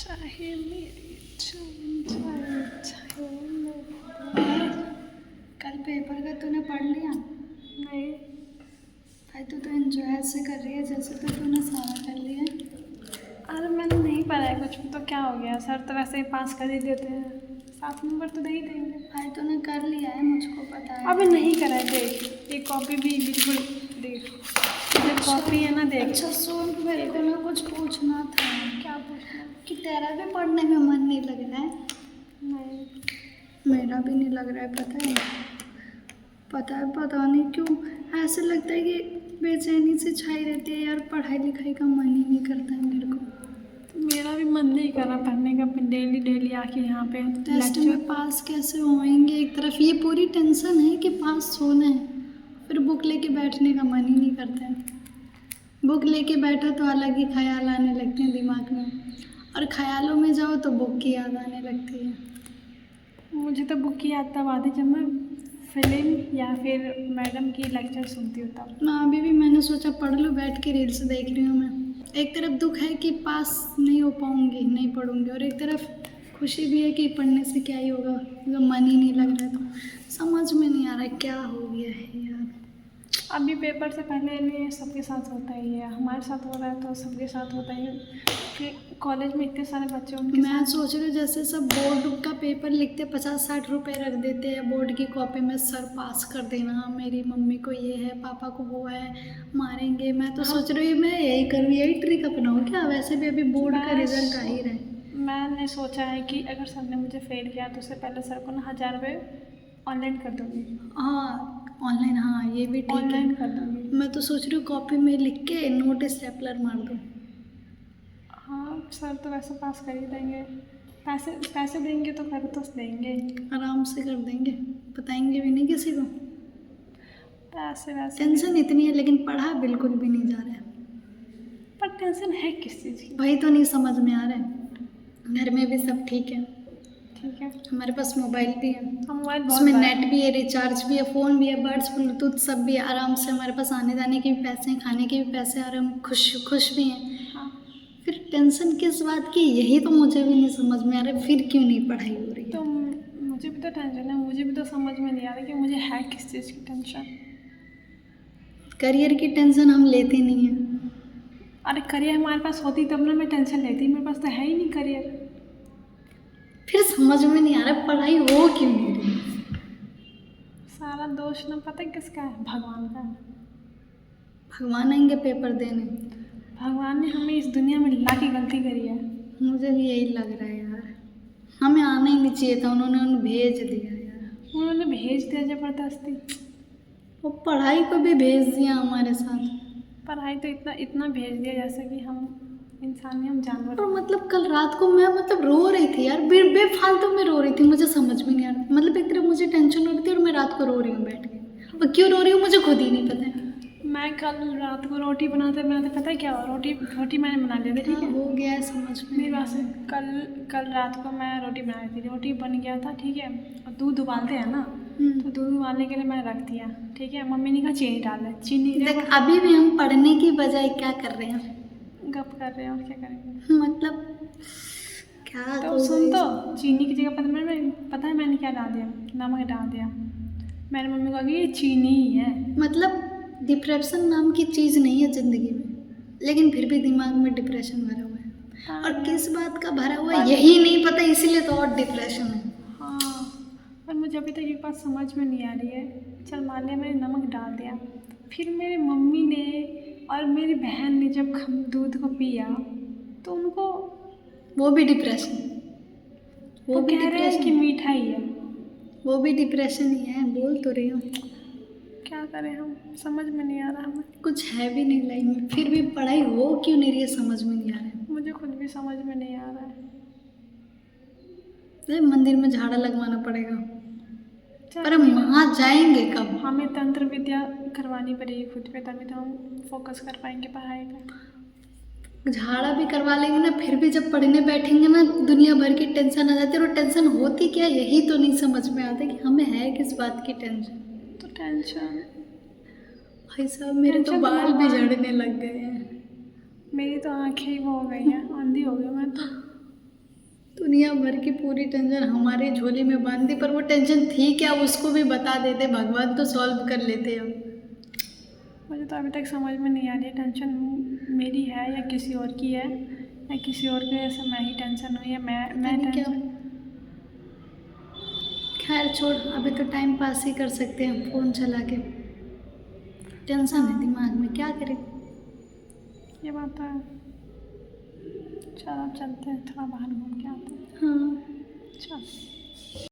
चाहे मेरी जान जाए चाहे मेरा कल पेपर का तूने पढ़ लिया? नहीं। भाई तू तो एंजॉय से कर रही है जैसे तो तूने सारा कर लिया। अरे मैंने नहीं पढ़ा है कुछ भी, तो क्या हो गया, सर तो वैसे ही पास कर ही देते हैं, 7 नंबर तो दे ही देंगे। भाई तूने कर लिया है, मुझको पता है। अबे नहीं करा है, देख ये कॉपी भी बिल्कुल देख, ये कॉपी है ना देख। अच्छा सुन, मेरे को ना कुछ पूछना था। क्या पूछना? कि तेरा भी पढ़ने में मन नहीं लग रहा है? नहीं। मेरा भी नहीं लग रहा है, पता नहीं क्यों ऐसे लगता है कि बेचैनी से छाई रहती है यार। पढ़ाई लिखाई का मन ही नहीं करता है मेरे को। मेरा भी मन नहीं कर रहा पढ़ने का, डेली आके यहाँ पे टेस्ट में पास कैसे होएंगे? एक तरफ ये पूरी टेंशन है कि पास होना है, फिर बुक लेके बैठने का मन ही नहीं करता है। बुक लेके बैठो तो अलग ही ख्याल आने लगते हैं दिमाग में, और ख्यालों में जाओ तो बुक की याद आने लगती है। मुझे तो बुक की याद तब आती जब मैं फिल्म या फिर मैडम की लेक्चर सुनती हूँ तब। ना अभी भी मैंने सोचा पढ़ लूँ, बैठ के रील्स देख रही हूँ मैं। एक तरफ दुख है कि पास नहीं हो पाऊँगी, नहीं पढ़ूँगी, और एक तरफ खुशी भी है कि पढ़ने से क्या ही होगा जब मन ही नहीं लग रहा है। तो समझ में नहीं आ रहा है क्या हो गया है यार। अभी पेपर से पहले भी सबके साथ होता ही है, हमारे साथ हो रहा है तो सबके साथ होता ही है। फिर कॉलेज में इतने सारे बच्चे उनके मैं सोच रही हूँ जैसे सब बोर्ड का पेपर लिखते 50-60 रुपए रख देते हैं बोर्ड की कॉपी में, सर पास कर देना, मेरी मम्मी को ये है, पापा को वो है, मारेंगे। मैं तो सोच रही हूँ मैं यही करूँ, यही ट्रिक अपनाऊँ क्या? वैसे भी अभी बोर्ड का रिजल्ट आ ही रहा है। मैंने सोचा है कि अगर सर ने मुझे फेल किया तो उससे पहले सर को ना 1000 रुपये ऑनलाइन कर दूँगी। हाँ ऑनलाइन, हाँ ये भी ठीक है। ऑनलाइन कर दूँगी। मैं तो सोच रही हूँ कॉपी में लिख के नोट स्टेपलर मार दूँ। हाँ सर तो वैसे पास कर ही देंगे, पैसे देंगे तो कर तो देंगे, आराम से कर देंगे, बताएंगे भी नहीं किसी को। पैसे वैसे टेंशन इतनी है लेकिन पढ़ा बिल्कुल भी नहीं जा रहा है। पर टेंशन है किस चीज़ की? वही तो नहीं समझ में आ रहा है। घर में भी सब ठीक है? ठीक है, हमारे पास मोबाइल भी है, मोबाइल उसमें नेट भी है, रिचार्ज भी है, फ़ोन भी है, बर्ड्स ब्लूटूथ सब भी है। आराम से हमारे पास आने जाने के भी पैसे हैं, खाने के भी पैसे, और हम खुश भी हैं। हाँ। फिर टेंशन किस बात की, यही तो मुझे भी नहीं समझ में आ रहा है। फिर क्यों नहीं पढ़ाई हो रही है? तो मुझे भी तो टेंशन है, मुझे भी तो समझ में नहीं आ रहा कि मुझे है किस चीज़ की टेंशन। करियर की टेंशन हम लेते नहीं हैं। अरे करियर हमारे पास होती तब ना मैं टेंशन लेती, मेरे पास तो है ही नहीं करियर। फिर समझ में नहीं आ रहा पढ़ाई हो क्यों नहीं रही। सारा दोष ना पता है किसका है? भगवान का। भगवान आएंगे पेपर देने? भगवान ने हमें इस दुनिया में ला के गलती करी है। मुझे भी यही लग रहा है यार, हमें आना ही नहीं चाहिए था, उन्होंने उन्हें भेज दिया यार। उन्होंने भेज दिया जबरदस्ती। वो पढ़ाई को भी भेज दिया हमारे साथ। पढ़ाई तो इतना भेज दिया जैसे कि हम इंसान नहीं, हम जानवर। और मतलब कल रात को मैं रो रही थी यार, बेफालतू में रो रही थी। मुझे समझ में नहीं आ रहा, मतलब एक तरफ मुझे टेंशन हो रही थी और मैं रात को रो रही हूँ बैठ के। और क्यों रो रही हूँ मुझे खुद ही नहीं पता है। मैं कल रात को रोटी बनाते पता है क्या हुआ? रोटी मैंने बना ली थी, ठीक है? हो गया है समझ में। मेरी बात से कल रात को मैं रोटी बना रही थी, रोटी बन गया था, ठीक है? और दूध उबालते हैं ना, तो दूध उबालने के लिए मैं रख दिया, ठीक है? मम्मी ने कहा चीनी डाल दे, चीनी देख अभी भी हम पढ़ने की बजाय क्या कर रहे हैं? गप कर रहे हैं, और क्या करेंगे? मतलब क्या तो सुन, तो चीनी की जगह पता है मैंने क्या डाल दिया? नमक डाल दिया। मेरी मम्मी को कहा कि ये चीनी ही है। मतलब डिप्रेशन नाम की चीज़ नहीं है ज़िंदगी में, लेकिन फिर भी दिमाग में डिप्रेशन भरा हुआ है। और किस बात का भरा हुआ है यही नहीं पता, इसीलिए तो और डिप्रेशन है। हाँ, पर मुझे अभी तक एक बात समझ में नहीं आ रही है। चल मान लिया मैंने नमक डाल दिया, फिर मेरी मम्मी ने और मेरी बहन ने जब दूध को पिया तो उनको वो भी डिप्रेशन, वो कह रहे हैं कि मीठा ही है। वो भी डिप्रेशन ही है, बोल तो रही हूँ। क्या करें हम, समझ में नहीं आ रहा हमें। कुछ है भी नहीं लाइफ में, फिर भी पढ़ाई हो क्यों नहीं रही है समझ में नहीं आ रहा है। मुझे खुद भी समझ में नहीं आ रहा है। मंदिर में झाड़ा लगवाना पड़ेगा, पर हम वहाँ जाएंगे कब? हमें तंत्र विद्या करवानी पड़ेगी खुद पे, तभी तो हम फोकस कर पाएंगे पढ़ाई पे। झाड़ा भी करवा लेंगे ना, फिर भी जब पढ़ने बैठेंगे ना दुनिया भर की टेंशन आ जाती है। और टेंशन होती क्या, यही तो नहीं समझ में आता कि हमें है किस बात की टेंशन। तो टेंशन भाई साहब मेरे तो बाल भी झड़ने लग गए हैं। मेरी तो आंखें ही वो हो गई हैं, अंधी हो गई मैं तो। दुनिया भर की पूरी टेंशन हमारे झोले में बांध दी, पर वो टेंशन थी क्या उसको भी बता देते, भगवान तो सॉल्व कर लेते अब। मुझे तो अभी तक समझ में नहीं आ रही है टेंशन मेरी है या किसी और की है, या किसी और की वजह से मैं ही टेंशन हुई है। मैं नहीं क्या, टेंशन। खैर छोड़, अभी तो टाइम पास ही कर सकते हैं फ़ोन चला के। टेंशन है दिमाग में, क्या करें। ये बात तो है। चलो चलते हैं, थोड़ा बाहर घूम के आते हैं। हाँ। चल।